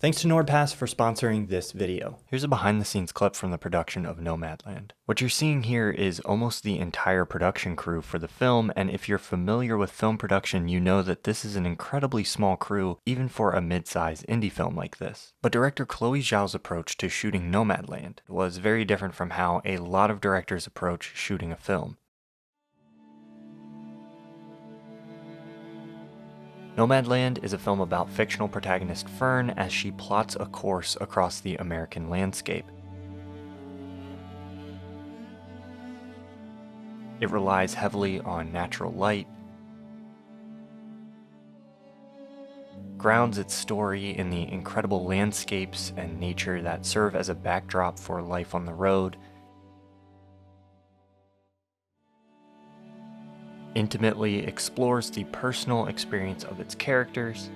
Thanks to NordPass for sponsoring this video. Here's a behind the scenes clip from the production of Nomadland. What you're seeing here is almost the entire production crew for the film, and if you're familiar with film production, you know that this is an incredibly small crew, even for a mid-size indie film like this. But director Chloe Zhao's approach to shooting Nomadland was very different from how a lot of directors approach shooting a film. Nomadland is a film about fictional protagonist Fern as she plots a course across the American landscape. It relies heavily on natural light, grounds its story in the incredible landscapes and nature that serve as a backdrop for life on the road, intimately explores the personal experience of its characters,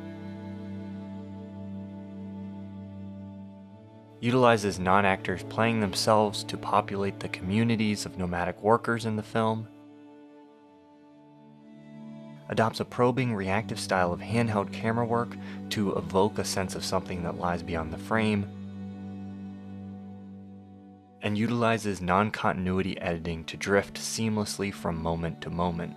utilizes non-actors playing themselves to populate the communities of nomadic workers in the film, adopts a probing, reactive style of handheld camera work to evoke a sense of something that lies beyond the frame, and utilizes non-continuity editing to drift seamlessly from moment to moment.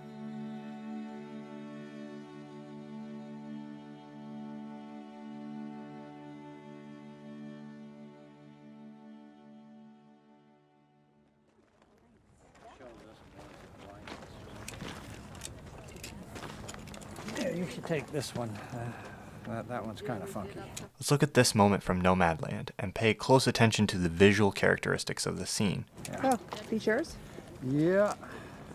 Yeah, you should take this one. That one's kind of funky. Let's look at this moment from Nomadland and pay close attention to the visual characteristics of the scene. Oh, these yours? Yeah,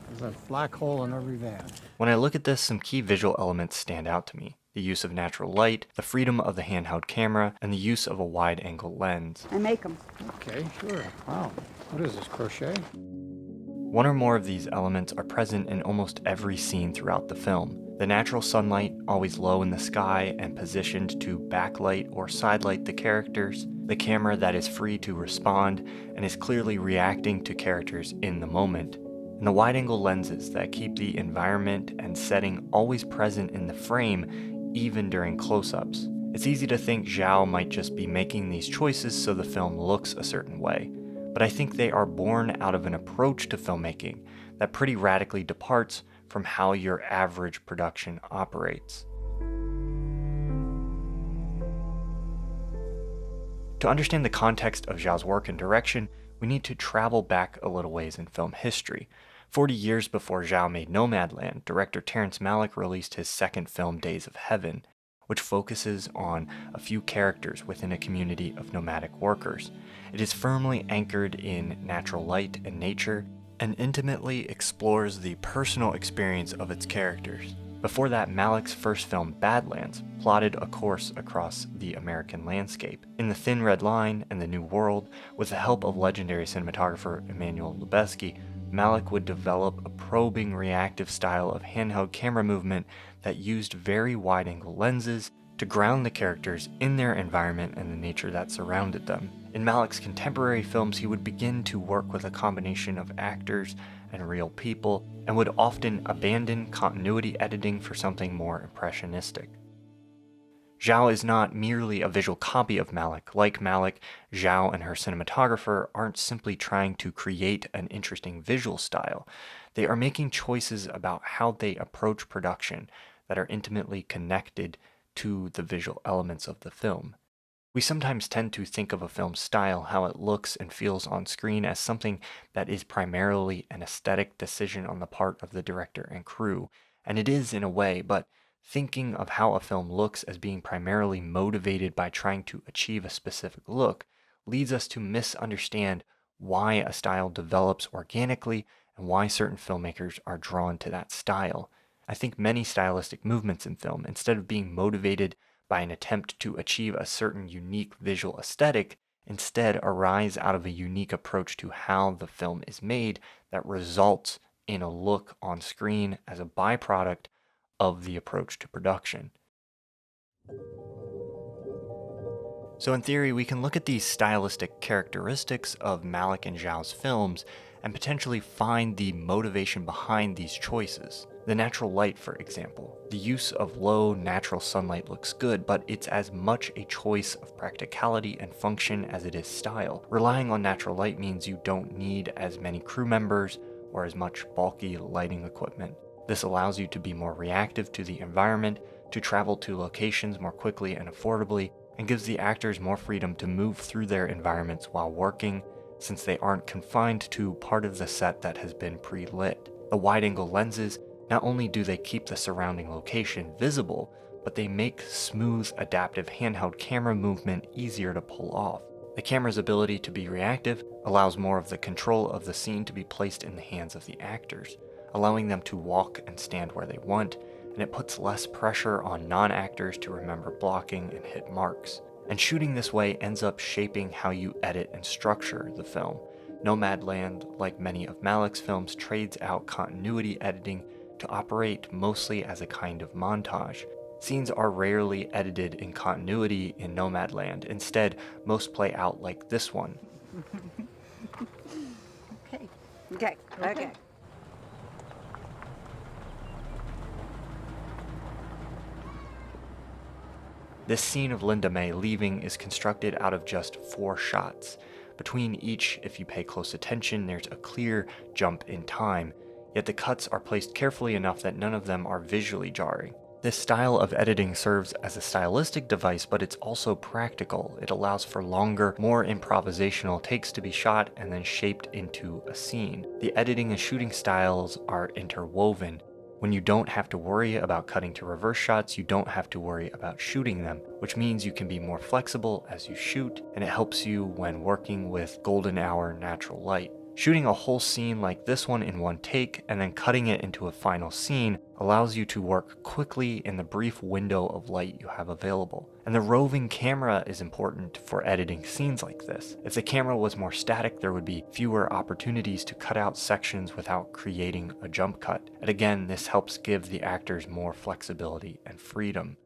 there's a black hole in every van. When I look at this, some key visual elements stand out to me. The use of natural light, the freedom of the handheld camera, and the use of a wide-angle lens. I make them. Okay, sure. Wow. What is this, crochet? One or more of these elements are present in almost every scene throughout the film. The natural sunlight, always low in the sky and positioned to backlight or sidelight the characters, the camera that is free to respond and is clearly reacting to characters in the moment, and the wide-angle lenses that keep the environment and setting always present in the frame, even during close-ups. It's easy to think Zhao might just be making these choices so the film looks a certain way, but I think they are born out of an approach to filmmaking that pretty radically departs from how your average production operates. To understand the context of Zhao's work and direction, we need to travel back a little ways in film history. 40 years before Zhao made Nomadland, director Terrence Malick released his second film, Days of Heaven, which focuses on a few characters within a community of nomadic workers. It is firmly anchored in natural light and nature, and intimately explores the personal experience of its characters. Before that, Malick's first film, Badlands, plotted a course across the American landscape. In The Thin Red Line and The New World, with the help of legendary cinematographer Emmanuel Lubezki, Malick would develop a probing, reactive style of handheld camera movement that used very wide-angle lenses to ground the characters in their environment and the nature that surrounded them. In Malick's contemporary films, he would begin to work with a combination of actors and real people, and would often abandon continuity editing for something more impressionistic. Zhao is not merely a visual copy of Malick. Like Malick, Zhao and her cinematographer aren't simply trying to create an interesting visual style. They are making choices about how they approach production that are intimately connected to the visual elements of the film. We sometimes tend to think of a film's style, how it looks and feels on screen, as something that is primarily an aesthetic decision on the part of the director and crew, and it is in a way, but thinking of how a film looks as being primarily motivated by trying to achieve a specific look leads us to misunderstand why a style develops organically and why certain filmmakers are drawn to that style. I think many stylistic movements in film, instead of being motivated by an attempt to achieve a certain unique visual aesthetic, instead arise out of a unique approach to how the film is made that results in a look on screen as a byproduct of the approach to production. So in theory, we can look at these stylistic characteristics of Malick and Zhao's films and potentially find the motivation behind these choices. The natural light, for example. The use of low natural sunlight looks good, but it's as much a choice of practicality and function as it is style. Relying on natural light means you don't need as many crew members or as much bulky lighting equipment. This allows you to be more reactive to the environment, to travel to locations more quickly and affordably, and gives the actors more freedom to move through their environments while working, since they aren't confined to part of the set that has been pre-lit. The wide-angle lenses, not only do they keep the surrounding location visible, but they make smooth, adaptive handheld camera movement easier to pull off. The camera's ability to be reactive allows more of the control of the scene to be placed in the hands of the actors, allowing them to walk and stand where they want, and it puts less pressure on non-actors to remember blocking and hit marks. And shooting this way ends up shaping how you edit and structure the film. Nomadland, like many of Malick's films, trades out continuity editing to operate mostly as a kind of montage. Scenes are rarely edited in continuity in Nomadland. Instead, most play out like this one. Okay. This scene of Linda May leaving is constructed out of just 4 shots. Between each, if you pay close attention, there's a clear jump in time, yet the cuts are placed carefully enough that none of them are visually jarring. This style of editing serves as a stylistic device, but it's also practical. It allows for longer, more improvisational takes to be shot and then shaped into a scene. The editing and shooting styles are interwoven. When you don't have to worry about cutting to reverse shots, you don't have to worry about shooting them, which means you can be more flexible as you shoot, and it helps you when working with golden hour natural light. Shooting a whole scene like this one in one take and then cutting it into a final scene allows you to work quickly in the brief window of light you have available. And the roving camera is important for editing scenes like this. If the camera was more static, there would be fewer opportunities to cut out sections without creating a jump cut. And again, this helps give the actors more flexibility and freedom.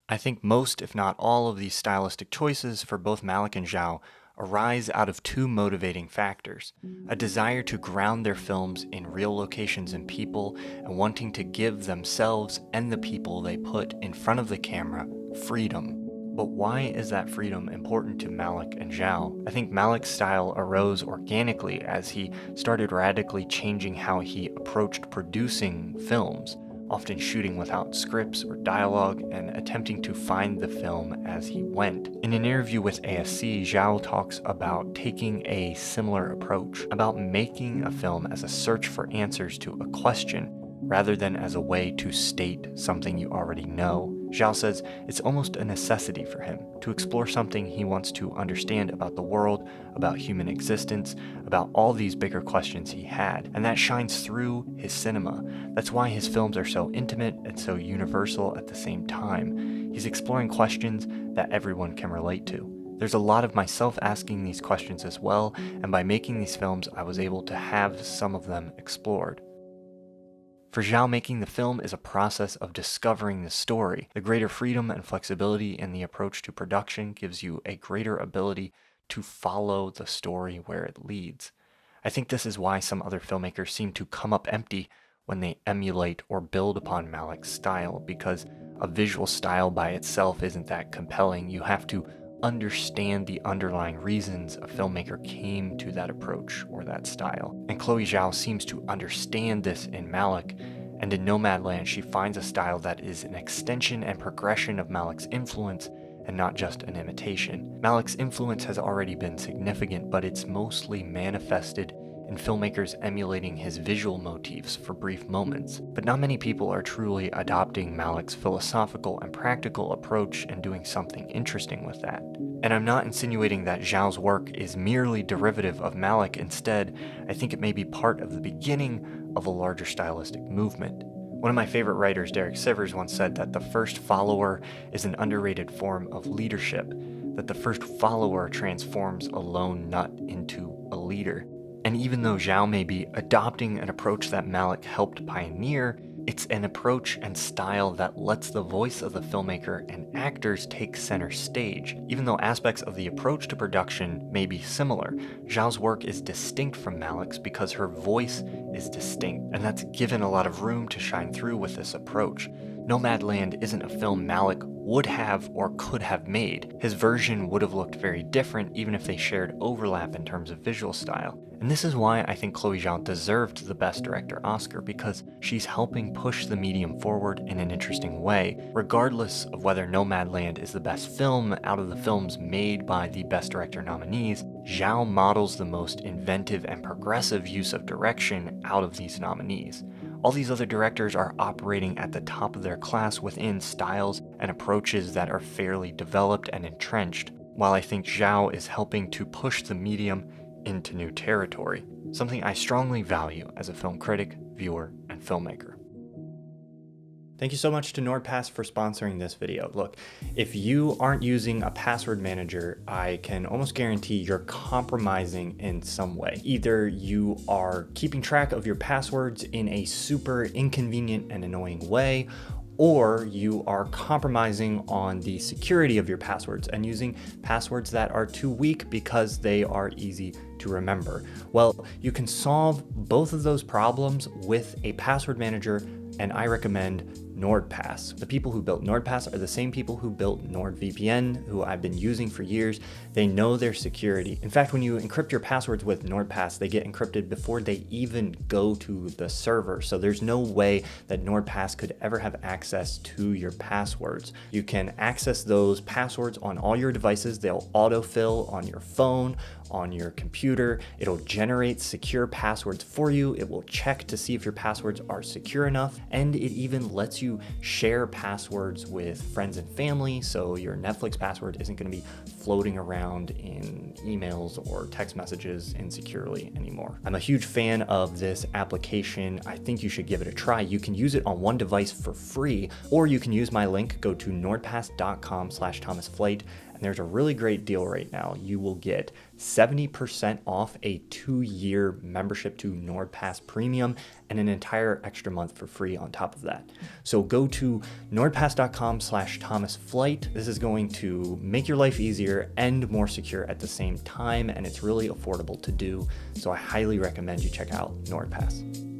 I think most, if not all, of these stylistic choices for both Malick and Zhao arise out of 2 motivating factors: a desire to ground their films in real locations and people, and wanting to give themselves and the people they put in front of the camera freedom. But why is that freedom important to Malick and Zhao? I think Malick's style arose organically as he started radically changing how he approached producing films, often shooting without scripts or dialogue and attempting to find the film as he went. In an interview with ASC, Zhao talks about taking a similar approach, about making a film as a search for answers to a question, rather than as a way to state something you already know. Zhao says it's almost a necessity for him to explore something he wants to understand about the world, about human existence, about all these bigger questions he had, and that shines through his cinema. That's why his films are so intimate and so universal at the same time. He's exploring questions that everyone can relate to. There's a lot of myself asking these questions as well, and by making these films, I was able to have some of them explored. For Zhao, making the film is a process of discovering the story. The greater freedom and flexibility in the approach to production gives you a greater ability to follow the story where it leads. I think this is why some other filmmakers seem to come up empty when they emulate or build upon Malick's style, because a visual style by itself isn't that compelling. You have to understand the underlying reasons a filmmaker came to that approach or that style. And Chloe Zhao seems to understand this in Malick, and in Nomadland she finds a style that is an extension and progression of Malick's influence and not just an imitation. Malick's influence has already been significant, but it's mostly manifested in filmmakers emulating his visual motifs for brief moments. But not many people are truly adopting Malick's philosophical and practical approach and doing something interesting with that. And I'm not insinuating that Zhao's work is merely derivative of Malick. Instead, I think it may be part of the beginning of a larger stylistic movement. One of my favorite writers, Derek Sivers, once said that the first follower is an underrated form of leadership, that the first follower transforms a lone nut into a leader. And even though Zhao may be adopting an approach that Malick helped pioneer, It's an approach and style that lets the voice of the filmmaker and actors take center stage. Even though aspects of the approach to production may be similar, Zhao's work is distinct from Malick's because her voice is distinct, and that's given a lot of room to shine through with this approach. Nomadland isn't a film Malick would have or could have made. His version would have looked very different even if they shared overlap in terms of visual style. And this is why I think Chloe Zhao deserved the Best Director Oscar, because she's helping push the medium forward in an interesting way. Regardless of whether Nomadland is the best film out of the films made by the Best Director nominees, Zhao models the most inventive and progressive use of direction out of these nominees. All these other directors are operating at the top of their class within styles and approaches that are fairly developed and entrenched, while I think Zhao is helping to push the medium into new territory, something I strongly value as a film critic, viewer, and filmmaker. Thank you so much to NordPass for sponsoring this video. Look, if you aren't using a password manager, I can almost guarantee you're compromising in some way. Either you are keeping track of your passwords in a super inconvenient and annoying way, or you are compromising on the security of your passwords and using passwords that are too weak because they are easy to remember. Well, you can solve both of those problems with a password manager, and I recommend NordPass. The people who built NordPass are the same people who built NordVPN, who I've been using for years. They know their security. In fact, when you encrypt your passwords with NordPass, they get encrypted before they even go to the server. So there's no way that NordPass could ever have access to your passwords. You can access those passwords on all your devices. They'll autofill on your phone, on your computer. It'll generate secure passwords for you. It will check to see if your passwords are secure enough, and it even lets you share passwords with friends and family, so your Netflix password isn't going to be floating around in emails or text messages insecurely anymore. I'm a huge fan of this application. I think you should give it a try. You can use it on one device for free, or you can use my link. Go to nordpass.com/thomasflight. There's a really great deal right now. You will get 70% off a 2-year membership to NordPass Premium and an entire extra month for free on top of that. So go to nordpass.com/thomasflight. This is going to make your life easier and more secure at the same time, and it's really affordable to do. So I highly recommend you check out NordPass.